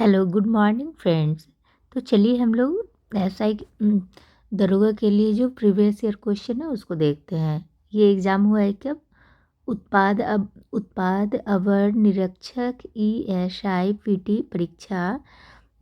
Hello, good morning friends. तो चलिए हम लोग एसआई दरोगा के लिए जो प्रीवियस ईयर क्वेश्चन है उसको देखते हैं। ये एग्ज़ाम हुआ है कब? उत्पाद अवर निरीक्षक ESI PT परीक्षा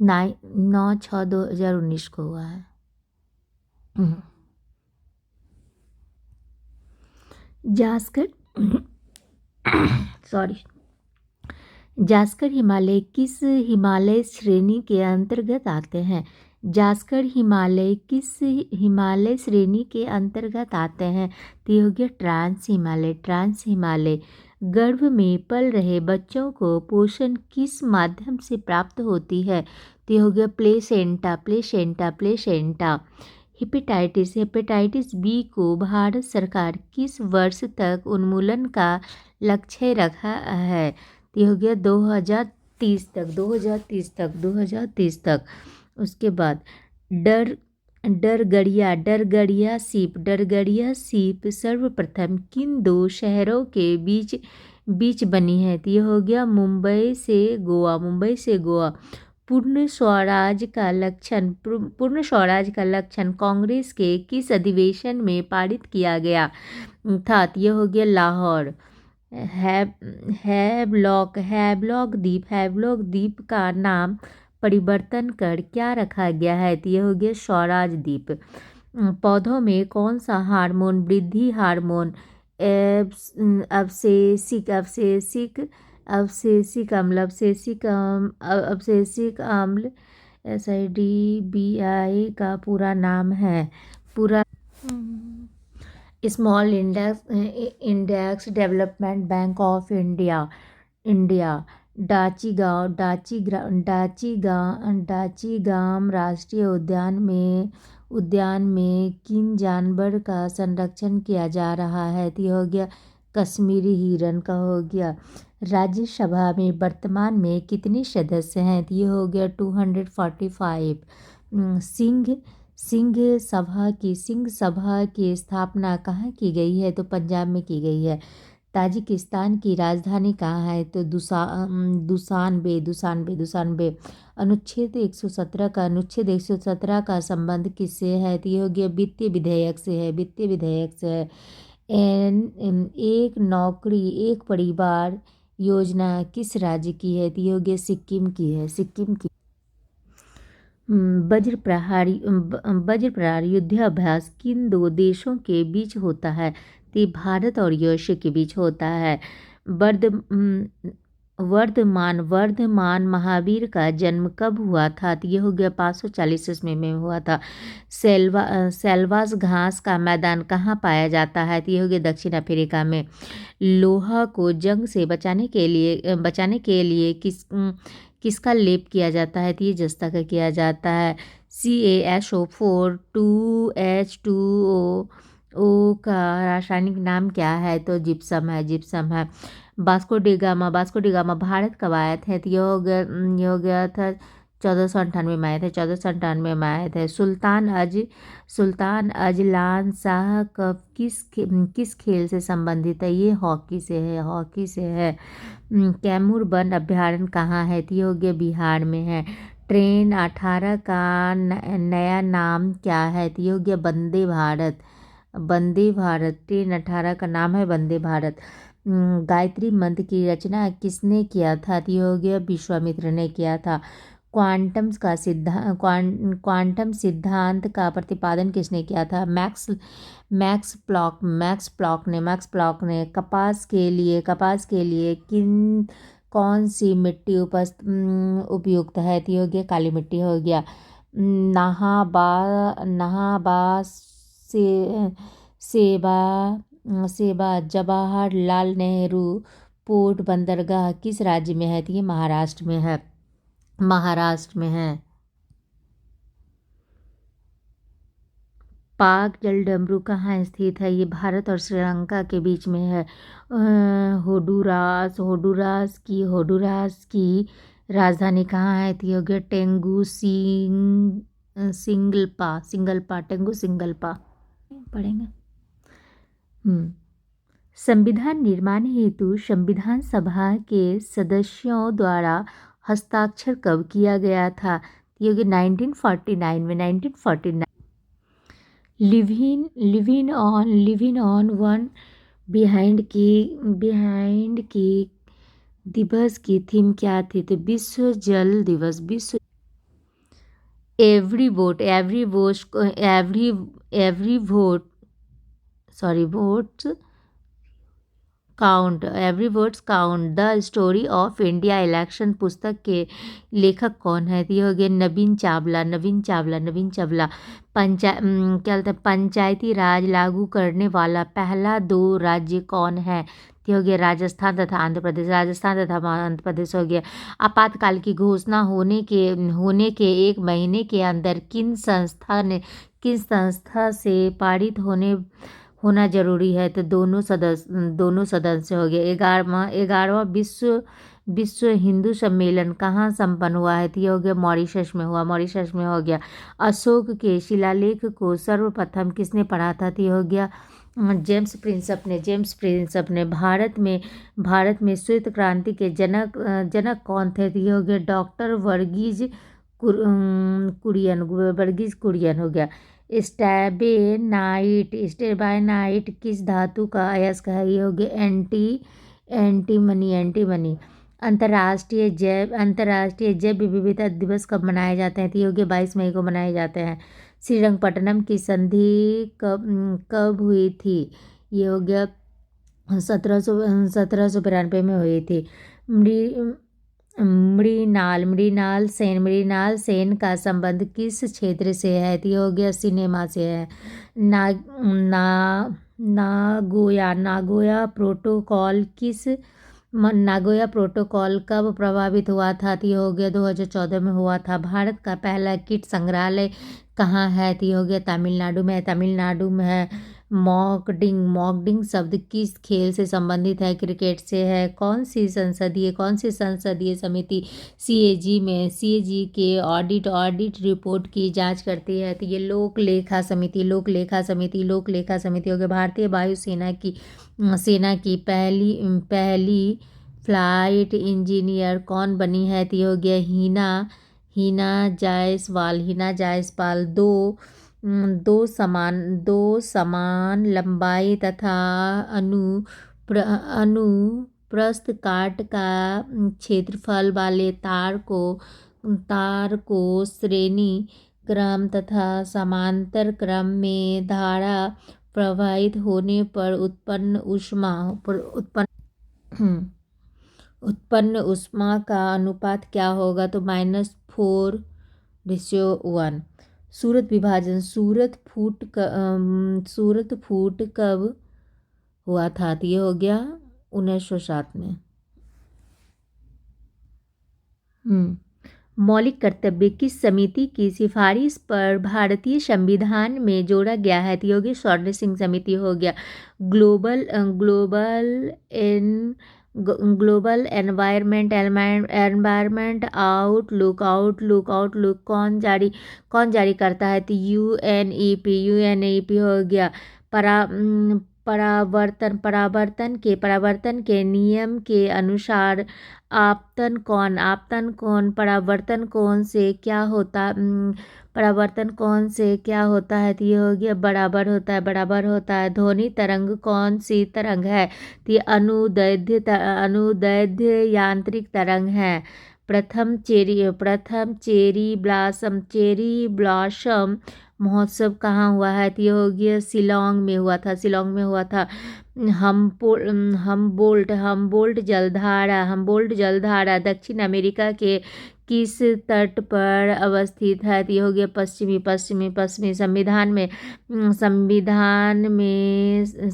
9/6/2019 को हुआ है। जास्कर सॉरी जास्कर हिमालय श्रेणी के अंतर्गत आते हैं? जास्कर हिमालय किस हिमालय श्रेणी के अंतर्गत आते हैं? तो ये हो गया ट्रांस हिमालय। गर्भ में पल रहे बच्चों को पोषण किस माध्यम से प्राप्त होती है? तो ये हो गया प्लेसेंटा। हेपेटाइटिस बी को भारत सरकार किस वर्ष तक उन्मूलन का लक्ष्य रखा है? तो ये हो गया 2030 तक। उसके बाद डरगड़िया सीप सर्वप्रथम किन दो शहरों के बीच बनी है? तो ये हो गया मुंबई से गोवा। पूर्ण स्वराज का लक्षण कांग्रेस के किस अधिवेशन में पारित किया गया था? तो ये हो गया लाहौर। हैवलॉक द्वीप का नाम परिवर्तन कर क्या रखा गया है? तो ये हो गया स्वराज द्वीप। पौधों में कौन सा हार्मोन वृद्धि हार्मोन अवशेषिक अम्ल SIDBI का पूरा नाम है? Small index development bank of India. Dachigam राष्ट्रीय उद्यान में किन जानवर का संरक्षण किया जा रहा है? तो हो गया कश्मीरी हिरण का हो गया। राज्यसभा में वर्तमान में कितने सदस्य हैं? तो ये हो गया 245। सिंह सभा की स्थापना कहाँ की गई है? तो पंजाब में की गई है। ताजिकिस्तान की राजधानी कहाँ है? तो दुशानबे। अनुच्छेद 117 का संबंध किससे है? तो ये हो गया वित्तीय विधेयक से है। एक नौकरी एक परिवार योजना किस राज्य की है? तो ये हो गया सिक्किम की है। वज्र प्रहार युद्धाभ्यास किन दो देशों के बीच होता है? तो भारत और यूएसए के बीच होता है। वर्धमान महावीर का जन्म कब हुआ था? तो ये हो गया 540 ईस्वी में हुआ था। सेल्वास घास का मैदान कहाँ पाया जाता है? तो ये हो गया दक्षिण अफ्रीका में। लोहा को जंग से बचाने के लिए किसका लेप किया जाता है? तो ये जस्ता का किया जाता है। CaSO4 2H2O का रासायनिक नाम क्या है? तो जिप्सम है। वास्को डी गामा भारत कब आए थे? तो ये हो गया था 1498 में आए थे। सुल्तान अजलान शाह कब किस खेल से संबंधित है? ये हॉकी से है। कैमूर वन अभ्यारण्य कहाँ है? तो ये हो गया बिहार में है। ट्रेन 18 का नया नाम क्या है? तो ये हो गया वंदे भारत। ट्रेन 18 का नाम है वंदे भारत। गायत्री मंत्र की रचना किसने किया था? तो ये हो गया विश्वामित्र ने किया था। क्वांटम सिद्धांत का प्रतिपादन किसने किया था? मैक्स प्लॉक ने। कपास के लिए कौन सी मिट्टी उपयुक्त है? तो ये हो गया काली मिट्टी हो गया। नाहाबा सेवा जवाहरलाल नेहरू पोर्ट बंदरगाह किस राज्य में है? तो ये महाराष्ट्र में है। पाक जलडमरू कहाँ स्थित है? ये भारत और श्रीलंका के बीच में है। होडुरास की राजधानी कहाँ है? तो ये हो गया टेंगू सिंगल्पा पढ़ेंगे। संविधान निर्माण हेतु संविधान सभा के सदस्यों द्वारा हस्ताक्षर कब किया गया था? ये होगी 1949 में, 1949। लिविन ऑन वन बिहाइंड की दिवस की थीम क्या थी? तो विश्व जल दिवस। विश्व every vote every vote every vote sorry votes count every words count the story of India election पुस्तक के लेखक कौन है? तो ये हो गया नवीन चावला। क्या बोलते हैं, पंचायती राज लागू करने वाला पहला दो राज्य कौन है? तो ये हो गया राजस्थान तथा आंध्र प्रदेश। राजस्थान तथा आंध्र प्रदेश हो गया। आपातकाल की घोषणा होने के एक महीने के अंदर किन संस्था से पारित होना जरूरी है? तो दोनों सदन से हो गया। 11वां विश्व हिंदू सम्मेलन कहाँ संपन्न हुआ है? तो ये हो गया मॉरिशस में हो गया। अशोक के शिलालेख को सर्वप्रथम किसने पढ़ा था? तो ये हो गया जेम्स प्रिंसप ने। भारत में श्वेत क्रांति के जनक कौन थे? तो ये हो गया डॉक्टर वर्गीज कुरियन हो गया। स्टेबानाइट किस धातु का अयस्क है? ये हो गया एंटीमनी। अंतर्राष्ट्रीय जैव विविधता दिवस कब मनाए जाते हैं? तो ये हो गया 22 मई को मनाए जाते हैं। श्रीरंगपट्टनम की संधि कब हुई थी? ये हो गया 1792 में हुई थी। मृणाल सेन का संबंध किस क्षेत्र से है? तो ये हो गया सिनेमा से है। ना ना नागोया प्रोटोकॉल कब प्रभावित हुआ था? तो ये हो गया 2014 में हुआ था। भारत का पहला किट संग्रहालय कहाँ है? तो ये हो गया तमिलनाडु में है। मॉकडिंग शब्द किस खेल से संबंधित है? क्रिकेट से है। कौन सी संसदीय समिति सीएजी के ऑडिट रिपोर्ट की जांच करती है? तो ये लोक लेखा समिति हो गया। भारतीय वायुसेना की पहली फ्लाइट इंजीनियर कौन बनी है? तो ये हो गया हिना जायसवाल। दो समान लंबाई तथा अनुप्रस्थ काट का क्षेत्रफल वाले तार को श्रेणी क्रम तथा समांतर क्रम में धारा प्रवाहित होने पर उत्पन्न ऊष्मा का अनुपात क्या होगा? तो -4:1। सूरत विभाजन सूरत फूट कब हुआ था? तो ये हो गया 1907 में। मौलिक कर्तव्य किस समिति की सिफारिश पर भारतीय संविधान में जोड़ा गया है? तो ये हो गया स्वर्ण सिंह समिति हो गया। ग्लोबल एनवायरमेंट आउटलुक कौन जारी करता है? तो यूएनईपी हो गया। परावर्तन के नियम के अनुसार आपतन कौन परावर्तन कौन से क्या होता है? तो ये हो गया बराबर होता है। ध्वनि तरंग कौन सी तरंग है? तो ये अनुदैर्ध्य यांत्रिक तरंग है। प्रथम चेरी ब्लॉसम महोत्सव कहाँ हुआ है? तो ये हो गया शिलोंग में हुआ था। हमबोल्ट जलधारा दक्षिण अमेरिका के किस तट पर अवस्थित है? तो ये हो गया पश्चिमी।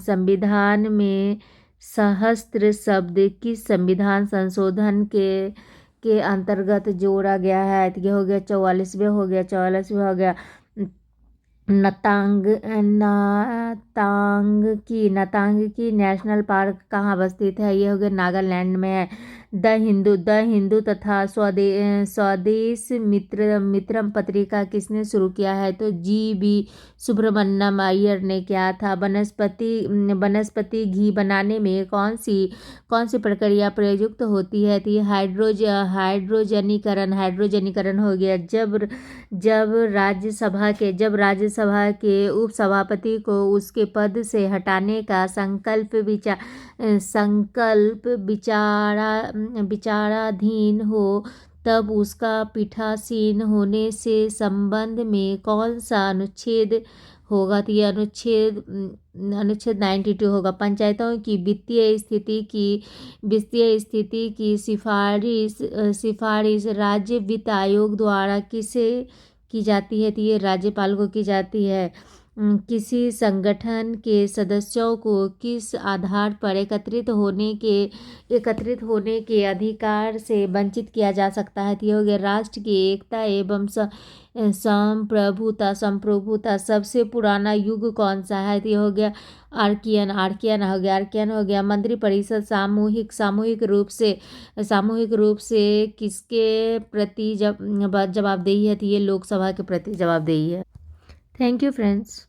संविधान में सहस्त्र शब्द किस संविधान संशोधन के अंतर्गत जोड़ा गया है? तो ये हो गया 44वें हो गया। नतांग की नेशनल पार्क कहाँ अवस्थित है? ये हो गया नागालैंड में है। द हिंदू तथा स्वदेश मित्रम पत्रिका किसने शुरू किया है? तो जी.बी. सुब्रमण्यम अय्यर ने किया था। वनस्पति घी बनाने में कौन सी प्रक्रिया प्रयुक्त होती है? तो ये हाइड्रोजनीकरण हो गया। जब राज्यसभा के उपसभापति को उसके पद से हटाने का संकल्प विचाराधीन हो, तब उसका पीठासीन होने से संबंध में कौन सा अनुच्छेद होगा? तो ये अनुच्छेद 92 होगा। पंचायतों की वित्तीय स्थिति की सिफारिश राज्य वित्त आयोग द्वारा किसे की जाती है? तो ये राज्यपाल को की जाती है। किसी संगठन के सदस्यों को किस आधार पर एकत्रित होने के अधिकार से वंचित किया जा सकता है? तो ये हो गया राष्ट्र की एकता एवं संप्रभुता। सबसे पुराना युग कौन सा है? तो ये हो गया आर्कियन हो गया। मंत्रिपरिषद सामूहिक रूप से किसके प्रति जवाबदेही है? तो ये लोकसभा के प्रति जवाबदेही है। Thank you friends.